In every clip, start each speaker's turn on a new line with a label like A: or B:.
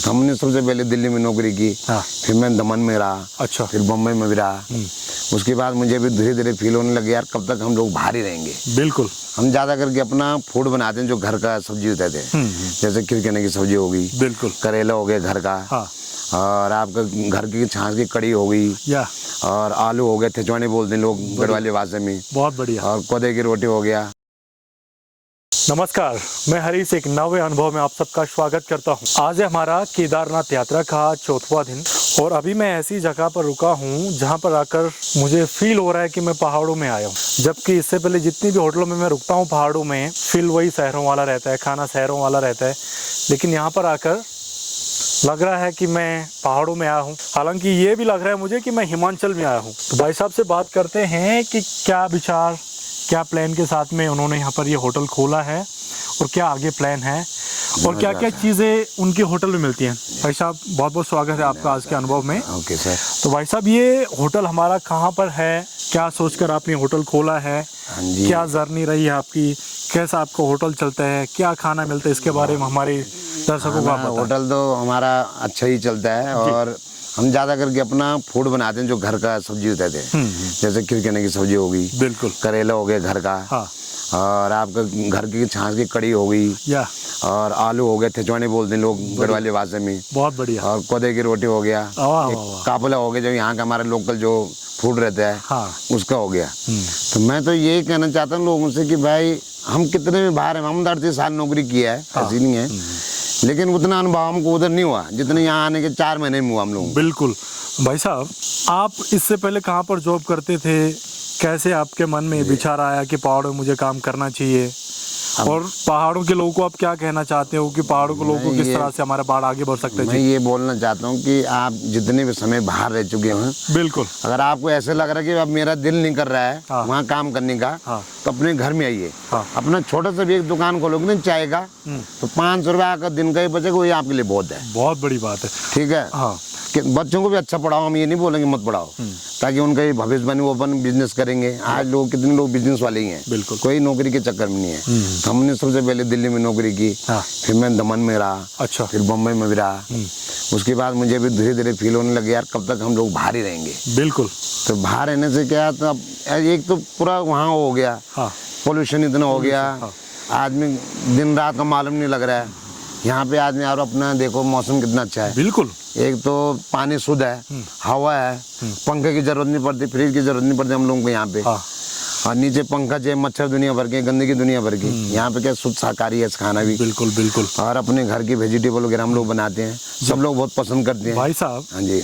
A: हमने सबसे पहले दिल्ली में नौकरी की।
B: हाँ।
A: फिर मैं दमन में रहा।
B: अच्छा।
A: फिर बम्बई में भी रहा। उसके बाद मुझे भी धीरे धीरे फील होने लगे यार कब तक हम लोग बाहर ही रहेंगे।
B: बिल्कुल।
A: हम ज़्यादा करके अपना फूड बनाते हैं जो घर का सब्जी होते थे, जैसे खिरकने की सब्जी हो गई,
B: बिल्कुल।
A: करेला हो गया घर का।
B: हाँ।
A: और आपका घर की छाछ की कड़ी हो गई,
B: या
A: और आलू हो गए, थिचवानी बोलते हैं लोग गढ़वाली भाषा में,
B: बहुत बढ़िया।
A: और कोदे की रोटी हो गया।
B: नमस्कार, मैं हरीश एक नवे अनुभव में आप सबका स्वागत करता हूं। आज है हमारा केदारनाथ यात्रा का 4वां दिन और अभी मैं ऐसी जगह पर रुका हूं जहां पर आकर मुझे फील हो रहा है कि मैं पहाड़ों में आया हूं। जबकि इससे पहले जितनी भी होटलों में मैं रुकता हूं पहाड़ों में, फील वही शहरों वाला रहता है, खाना शहरों वाला रहता है, लेकिन यहाँ पर आकर लग रहा है कि मैं पहाड़ों में आया हूँ। हालांकि ये भी लग रहा है मुझे कि मैं हिमाचल में आया हूँ। तो भाई साहब से बात करते हैं कि क्या विचार, क्या प्लान के साथ में उन्होंने यहाँ पर ये होटल खोला है और क्या आगे प्लान है और क्या क्या चीज़ें उनके होटल में मिलती हैं। भाई साहब बहुत बहुत स्वागत है आपका आज के अनुभव में।
A: Okay sir.
B: तो भाई साहब ये होटल हमारा कहाँ पर है, क्या सोचकर आपने होटल खोला है, क्या जर्नी रही है आपकी, कैसा आपका होटल चलता है, क्या खाना मिलता है, इसके बारे में हमारे दर्शकों को आप बताएं।
A: होटल तो हमारा अच्छा ही चलता है और हम ज़्यादा करके अपना फूड बनाते हैं जो घर का सब्जी होते थे, जैसे खिरकने की सब्जी हो गई,
B: बिल्कुल,
A: करेला हो गया घर का। हाँ। और आपका घर की छाछ की कड़ी हो गई, या और आलू हो गया, थिचवानी बोलते हैं लोग गढ़वाली भाषा में, बहुत बढ़िया, और कोदे की रोटी हो गया, कापला हो गया जो यहाँ का हमारा लोकल जो फूड रहता है। हाँ। उसका हो गया। तो मैं तो यही कहना चाहता हूँ लोगों से कि भाई हम कितने भी बाहर हैं, हम 38 साल नौकरी किया है, ऐसी नहीं है, लेकिन उतना अनुभव हमको उधर नहीं हुआ जितने यहाँ आने के 4 महीने में हुआ हम लोग। बिल्कुल।
B: भाई साहब आप इससे पहले कहाँ पर जॉब करते थे, कैसे आपके मन में विचार आया कि पहाड़ों में मुझे काम करना चाहिए, और पहाड़ों के लोगों को आप क्या कहना चाहते हो कि पहाड़ों के लोगों को किस तरह से हमारे पहाड़ आगे बढ़ सकते हैं?
A: मैं ये बोलना चाहता हूँ कि आप जितने भी समय बाहर रह चुके हैं, बिल्कुल, अगर आपको ऐसे लग रहा है कि अब मेरा दिल नहीं कर रहा है वहाँ काम करने का, तो अपने घर में आइए। अपना छोटा सा भी एक दुकान खोलोगे ना चाय का, तो 500 रुपया का दिन का ही बचेगा, वही आपके लिए बहुत है।
B: बहुत बड़ी बात है।
A: ठीक है। कि बच्चों को भी अच्छा पढ़ाओ, हम ये नहीं बोलेंगे मत पढ़ाओ, ताकि उनका ये भविष्य बने, वो अपन बिजनेस करेंगे। आज लोग कितने लोग बिजनेस वाले ही हैं, बिल्कुल, कोई नौकरी के चक्कर में नहीं है। हमने सबसे पहले दिल्ली में नौकरी की। फिर मैं दमन में रहा। अच्छा। फिर बम्बई में भी रहा। उसके बाद मुझे भी धीरे धीरे फील होने लगे यार कब तक हम लोग बाहर ही रहेंगे। बिल्कुल। तो बाहर रहने से क्या, तो अब एक तो पूरा वहाँ हो गया, पोल्यूशन इतना हो गया, आदमी दिन रात का मालूम नहीं लग रहा है। यहाँ पे आदमी और अपना देखो मौसम कितना अच्छा है। बिल्कुल। एक तो पानी शुद्ध है, हवा है, पंखे की जरूरत नहीं पड़ती, फ्रिज की जरूरत नहीं पड़ती हम लोगों को यहाँ पे। और नीचे पंखा चाहिए, मच्छर दुनिया भर के, गंदगी दुनिया भर की। यहाँ पे क्या शुद्ध शाकाहारी है खाना भी। बिल्कुल बिल्कुल। और अपने घर की वेजिटेबल वगैरह हम लोग बनाते हैं, सब लोग बहुत पसंद करते हैं। भाई साहब। हाँ जी।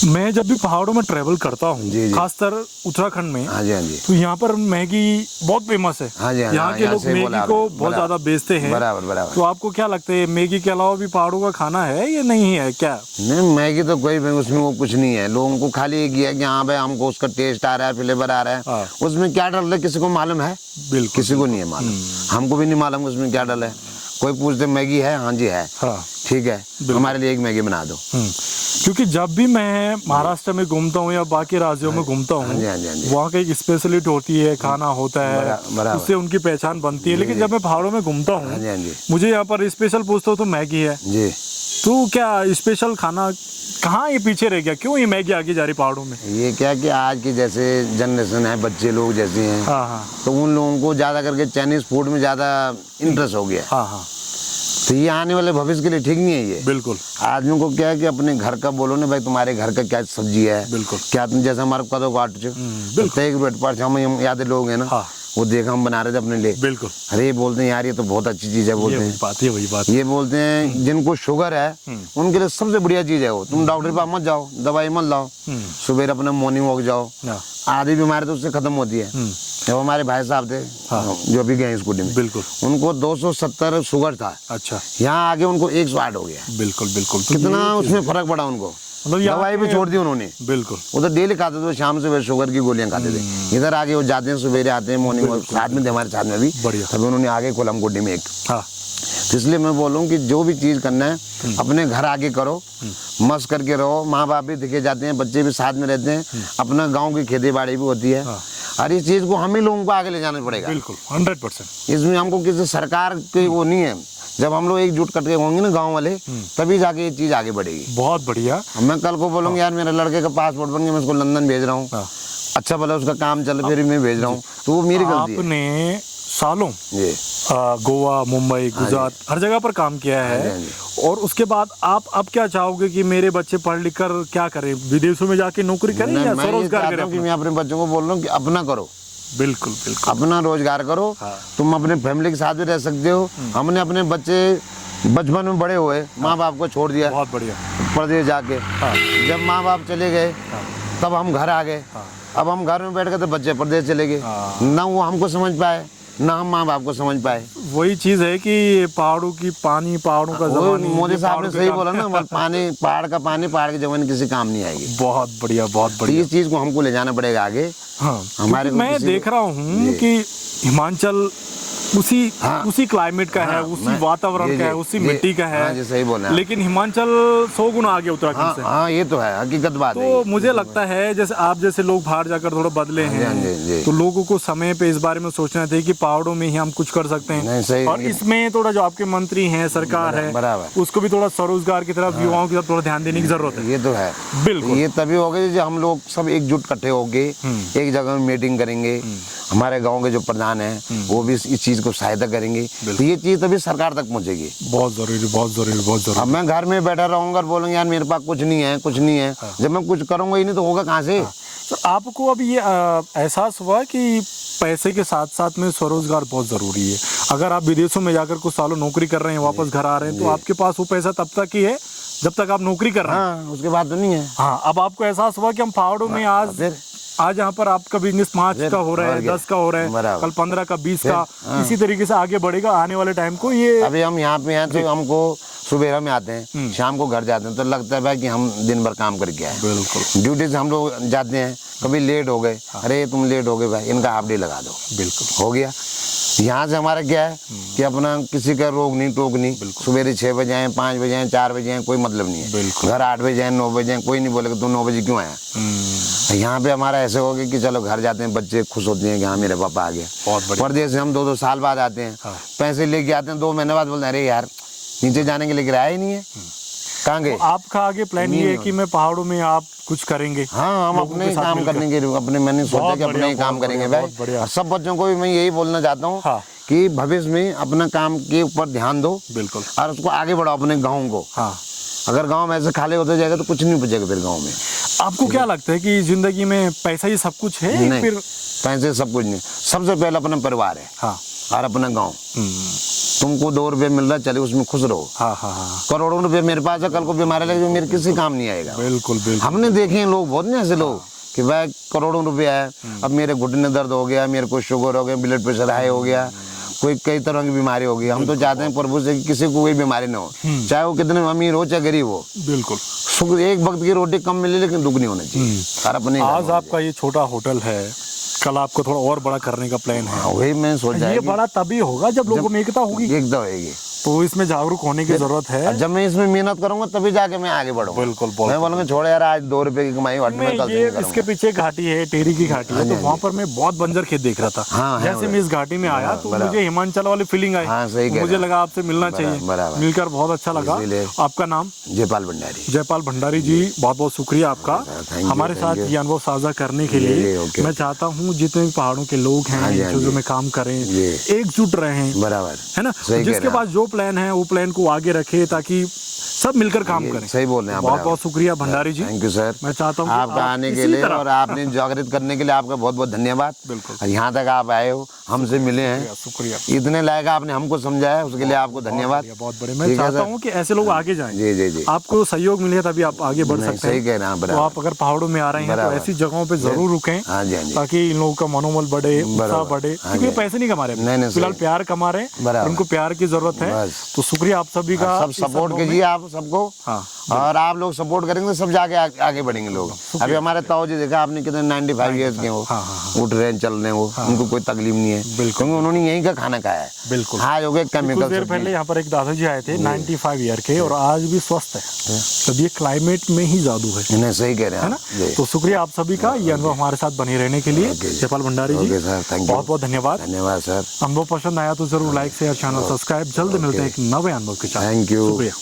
B: मैं जब भी पहाड़ों में ट्रेवल करता हूँ, खासकर उत्तराखंड में, हाँ जी, तो यहाँ पर मैगी बहुत फेमस है। हाँ जी, यहाँ के लोग मैगी को बहुत ज्यादा बेचते हैं। बराबर बराबर। तो आपको क्या लगता है मैगी के अलावा भी पहाड़ों का खाना है या नहीं है क्या?
A: नहीं, मैगी तो कोई उसमें वो कुछ नहीं है। लोगों को खाली एक ही है कि हाँ भाई हमको उसका टेस्ट आ रहा है, फ्लेवर आ रहा है। उसमें क्या डल है किसी को मालूम है? बिल्कुल, किसी को नहीं है मालूम। हमको भी नहीं मालूम उसमें क्या डल है। कोई पूछते मैगी है, हाँ जी है, ठीक है, हमारे लिए एक मैगी बना दो।
B: क्योंकि जब भी मैं महाराष्ट्र में घूमता हूँ या बाकी राज्यों में घूमता हूँ, वहाँ का एक स्पेशलिटी होती है, खाना होता है, उससे उनकी पहचान बनती है। लेकिन जब मैं पहाड़ों में घूमता हूँ, मुझे यहाँ पर स्पेशल पूछता हूँ तो मैगी है। तो क्या स्पेशल खाना कहाँ ये पीछे रह गया, क्यों ये मैगी आगे जा रही पहाड़ों में?
A: ये क्या कि आज की जैसे जनरेशन है, बच्चे लोग जैसे हैं, तो उन लोगों को ज्यादा करके चाइनीज फूड में ज्यादा इंटरेस्ट हो गया। तो ये आने वाले भविष्य के लिए ठीक नहीं है ये। बिल्कुल। आदमी को क्या है कि अपने घर का बोलो ना भाई, तुम्हारे घर का क्या सब्जी है, बिल्कुल, क्या तुम जैसे हमारे कदो काट चो, हम याद लोग है ना, वो देखा हम बना रहे थे अपने लिए। बिल्कुल। अरे ये बोलते हैं यार ये तो बहुत अच्छी चीज है, बोलते हैं बात है, वही बात। ये बोलते हैं जिनको शुगर है उनके लिए सबसे बढ़िया चीज है वो। तुम डॉक्टर के पास मत जाओ, दवाई मत लाओ, सुबह अपना मॉर्निंग वॉक जाओ, आधी बीमारी तो उससे खत्म होती है। जब हमारे भाई साहब थे, जो अभी गए स्कूटी में, बिल्कुल, उनको 270 शुगर था। अच्छा। यहाँ आगे उनको 108 हो गया। बिल्कुल बिल्कुल। कितना उसमें फर्क पड़ा उनको, दवाई भी छोड़ दी उन्होंने। बिल्कुल। वो तो डेली खाते थे, शाम से शुगर की गोलियां खाते थे। इधर आगे वो जाते हैं, सवेरे आते हैं, मॉर्निंग वॉक साथ में थे हमारे साथ में भी, बढ़िया। तभी उन्होंने आगे खोला गोडी में एक। तो इसलिए मैं बोलूँ कि जो भी चीज करना है अपने घर आगे करो, मस्त करके रहो। माँ बाप भी दिखे जाते हैं, बच्चे भी साथ में रहते हैं, अपना गाँव की खेती बाड़ी भी होती है। और इस चीज को हम ही लोगों को आगे ले जाना पड़ेगा। बिल्कुल 100%। इसमें हमको किसी सरकार की वो नहीं है, जब हम लोग एकजुट करके होंगे ना गांव वाले, तभी जाके ये चीज आगे बढ़ेगी।
B: बहुत बढ़िया।
A: मैं कल को बोलूँगा यार मेरे लड़के का पासपोर्ट बन गया, मैं उसको लंदन भेज रहा हूँ, अच्छा भला उसका काम चल फिर मैं भेज रहा हूँ, तो वो मेरी गलती है।
B: आपने सालों
A: जी
B: गोवा, मुंबई, गुजरात हर जगह पर काम किया है, और उसके बाद आप अब क्या चाहोगे कि मेरे बच्चे पढ़ लिख कर क्या करें, विदेशों में जाके नौकरी करें या स्वरोजगार करें?
A: मैं अपने बच्चों को बोल रहा हूँ कि अपना करो,
B: बिल्कुल बिल्कुल
A: अपना रोजगार करो। तुम अपने फैमिली के साथ भी रह सकते हो। हमने अपने बच्चे बचपन में बड़े हुए, माँ बाप को छोड़ दिया,
B: बहुत बढ़िया,
A: परदेश जाके। जब माँ बाप चले गए तब हम घर आ गए। अब हम घर में बैठ गए तो बच्चे परदेश चले गए, ना वो हमको समझ पाए ना हम माँ बाप को समझ पाए।
B: वही चीज है कि पहाड़ों की पानी, पहाड़ों का जमानी,
A: मोदी साहब ने सही बोला ना, पानी पहाड़ का पानी, पहाड़ की जमीन किसी काम नहीं आएगी।
B: बहुत बढ़िया, बहुत बढ़िया।
A: इस चीज को हमको ले जाना पड़ेगा आगे।
B: हाँ,
A: हमारे
B: मैं देख रहा हूँ कि हिमाचल उसी क्लाइमेट का है, उसी वातावरण का है, उसी मिट्टी का है।
A: जी सही बोल रहे हैं।
B: लेकिन हिमाचल 100 गुना आगे उत्तराखंड से।
A: हाँ ये तो है, हकीकत बात है।
B: तो मुझे लगता है जैसे आप जैसे लोग बाहर जाकर थोड़ा बदले हैं, तो लोगों को समय पे इस बारे में सोचना चाहिए कि पहाड़ों में ही हम कुछ कर सकते हैं। और इसमें थोड़ा जो आपके मंत्री हैं, सरकार है, उसको भी थोड़ा स्वरोजगार की तरफ, युवाओं की तरफ थोड़ा ध्यान देने की जरूरत है।
A: ये तो है,
B: बिल्कुल।
A: ये तभी होगा जब हम लोग सब एकजुट इकट्ठे होंगे, एक जगह में मीटिंग करेंगे, हमारे गांव के जो प्रधान हैं वो भी इस चीज को सहायता करेंगे, तो ये चीज तभी सरकार तक पहुंचेगी।
B: बहुत जरूरी, बहुत जरूरी, बहुत जरूरी।
A: अब मैं घर में बैठा रहूंगा और बोलूंगा यार मेरे पास कुछ नहीं है, कुछ नहीं है। जब मैं कुछ करूंगा ही नहीं तो होगा कहाँ से?
B: तो आपको अभी ये एहसास हुआ कि पैसे के साथ साथ में स्वरोजगार बहुत जरूरी है। अगर आप विदेशों में जाकर कुछ सालों नौकरी कर रहे हैं, वापस घर आ रहे हैं, तो आपके पास वो पैसा तब तक ही है जब तक आप नौकरी कर रहे हैं।
A: उसके बाद तो नहीं है।
B: हाँ, अब आपको एहसास हुआ कि हम पहाड़ों में आज यहाँ पर आपका बिजनेस 5 का हो रहा है, 10 का हो रहा है, कल 15 का, 20 का, इसी तरीके से आगे बढ़ेगा आने वाले टाइम को। ये
A: अभी हम यहाँ पे हैं तो हमको सुबह में आते हैं, शाम को घर जाते हैं, तो लगता है भाई कि हम दिन भर काम करके आए।
B: बिल्कुल।
A: ड्यूटी से हम लोग जाते हैं, कभी लेट हो गए, अरे तुम लेट हो गए भाई, इनका हाफ डे लगा दो। बिल्कुल, हो गया। यहाँ से हमारा क्या है कि अपना किसी का रोक नहीं टोक नहीं, सुबह 6 बजे आए, 5 बजे आए, 4 बजे आए, कोई मतलब नहीं है। घर 8 बजे आए, 9 बजे आए, कोई नहीं बोलेगा तू 9 बजे क्यों आया। यहाँ पे हमारा ऐसे हो गया कि चलो घर जाते हैं, बच्चे खुश होते हैं कि हाँ मेरे पापा आ गया। परदेश से हम 2-2 साल बाद आते हैं, पैसे लेके आते हैं, 2 महीने बाद बोलते हैं अरे यार नीचे जाने के लिए किराया ही नहीं है, कहाँ गए?
B: आपका आगे प्लान ये है कि मैं पहाड़ों में आप कुछ करेंगे?
A: हाँ, हम अपने ही काम करने के, अपने मैंने सोचा कि अपने ही काम करेंगे भाई। और सब बच्चों को भी मैं यही बोलना चाहता हूँ कि भविष्य में अपना काम के ऊपर ध्यान दो। बिल्कुल। और उसको आगे बढ़ाओ अपने गाँव को। हाँ, अगर गाँव में ऐसे खाली होते जाएगा तो कुछ नहीं बचेगा फिर गाँव में।
B: आपको क्या लगता है कि जिंदगी में पैसा ही सब कुछ है?
A: नहीं,
B: फिर
A: पैसे सब कुछ नहीं, सबसे पहले अपना परिवार है। हाँ, और अपना गाँव। तुमको 2 रुपये मिल रहा है, चले उसमें खुश रहो। हाँ हाँ हाँ। करोड़ों रुपये मेरे पास है, कल को बीमारी लगे मेरे किसी काम नहीं आएगा। बिल्कुल बिल्कुल। हमने देखे हैं लोग, बहुत नहीं ऐसे लोग कि भाई करोड़ों रुपया है, अब मेरे घुटने दर्द हो गया, मेरे को शुगर हो गया, ब्लड प्रेशर हाई हो गया, कोई कई तरह की बीमारी होगी। हम तो चाहते हैं प्रभु से कि किसी को कोई बीमारी ना हो, चाहे वो कितने अमीर हो चाहे गरीब हो। बिल्कुल। सुख एक वक्त की रोटी कम मिले लेकिन दुख नहीं होना चाहिए। और अपने
B: आज आपका ये छोटा होटल है, कल आपको थोड़ा और बड़ा करने का प्लान है।
A: वही मैं सोच रहा हूं,
B: ये बड़ा तभी होगा जब लोगों में एकता होगी।
A: एकता होगी,
B: तो इसमें जागरूक होने की जरूरत है।
A: जब मैं इसमें मेहनत करूंगा तभी जाके मैं आगे बढ़ूंगा। बिल्कुल। मैं बोलूंगा छोड़ यार आज 2 रुपए की कमाई हट में, कल
B: ये इसके पीछे घाटी है, टेरी की घाटी है, तो वहाँ पर मैं बहुत बंजर खेत देख रहा था। जैसे मैं इस घाटी में आया तो मुझे हिमाचल वाली फीलिंग आई, मुझे लगा आपसे मिलना चाहिए, मिलकर बहुत अच्छा लगा। आपका नाम?
A: जयपाल भंडारी।
B: जयपाल भंडारी जी, बहुत बहुत शुक्रिया आपका हमारे साथ ये अनुभव साझा करने के लिए। मैं चाहता हूँ जितने भी पहाड़ों के लोग हैं जो में काम करें, एकजुट रहें, बराबर है ना। जिसके पास जो प्लान है वो प्लान को आगे रखे ताकि सब मिलकर काम करें।
A: सही बोल रहे हैं।
B: बहुत बहुत शुक्रिया Bhandari ji.
A: Thank you sir.
B: मैं चाहता हूँ
A: आपका आने के लिए और आपने जागृत करने के लिए आपका बहुत बहुत धन्यवाद। बिल्कुल। यहाँ तक आप आए हो, हमसे मिले हैं, शुक्रिया। इतने लायक आपने हमको समझाया, उसके लिए आपको धन्यवाद।
B: बहुत बड़े। मैं चाहता हूँ कि ऐसे लोग आगे जाएं।
A: जी जी जी।
B: आपको सहयोग मिले तभी आप आगे बढ़ सकते हैं।
A: सही कह रहे हैं।
B: तो आप अगर पहाड़ों में आ रहे हैं तो ऐसी जगहों पे जरूर रुकें ताकि इन लोगों का मनोबल बढ़े, उत्साह बढ़े, क्योंकि पैसे नहीं कमा रहे, फिलहाल प्यार कमा रहे हैं, उनको प्यार की जरूरत है। तो शुक्रिया आप सभी का,
A: सब सपोर्ट कीजिए, आप सबको।
B: हाँ,
A: और आप लोग सपोर्ट करेंगे तो सब जाके आगे बढ़ेंगे लोग। अभी हमारे ताऊ जी देखा आपने कितने 95 ईयर्स के हो, उठ रहे हैं, चल रहे हैं, वो उनको कोई तकलीफ नहीं है, क्योंकि उन्होंने यहीं का खाना खाया है।
B: बिल्कुल।
A: आज हो गए
B: कुछ
A: केमिकल।
B: देर पहले यहाँ पर एक दादाजी आए थे 95 ईयर के, और आज भी स्वस्थ है। तब ये क्लाइमेट में ही जादू है
A: नहीं, सही कह रहे हैं
B: है ना। तो शुक्रिया आप सभी का ये अनुभव हमारे साथ बने रहने के लिए। जयपाल भंडारी जी, बहुत बहुत धन्यवाद।
A: धन्यवाद सर।
B: अनुभव पसंद आया तो जरूर लाइक शेयर चैनल सब्सक्राइब। जल्द मिलते हैं एक नवे अनुभव के साथ।
A: Thank you.
B: शुक्रिया।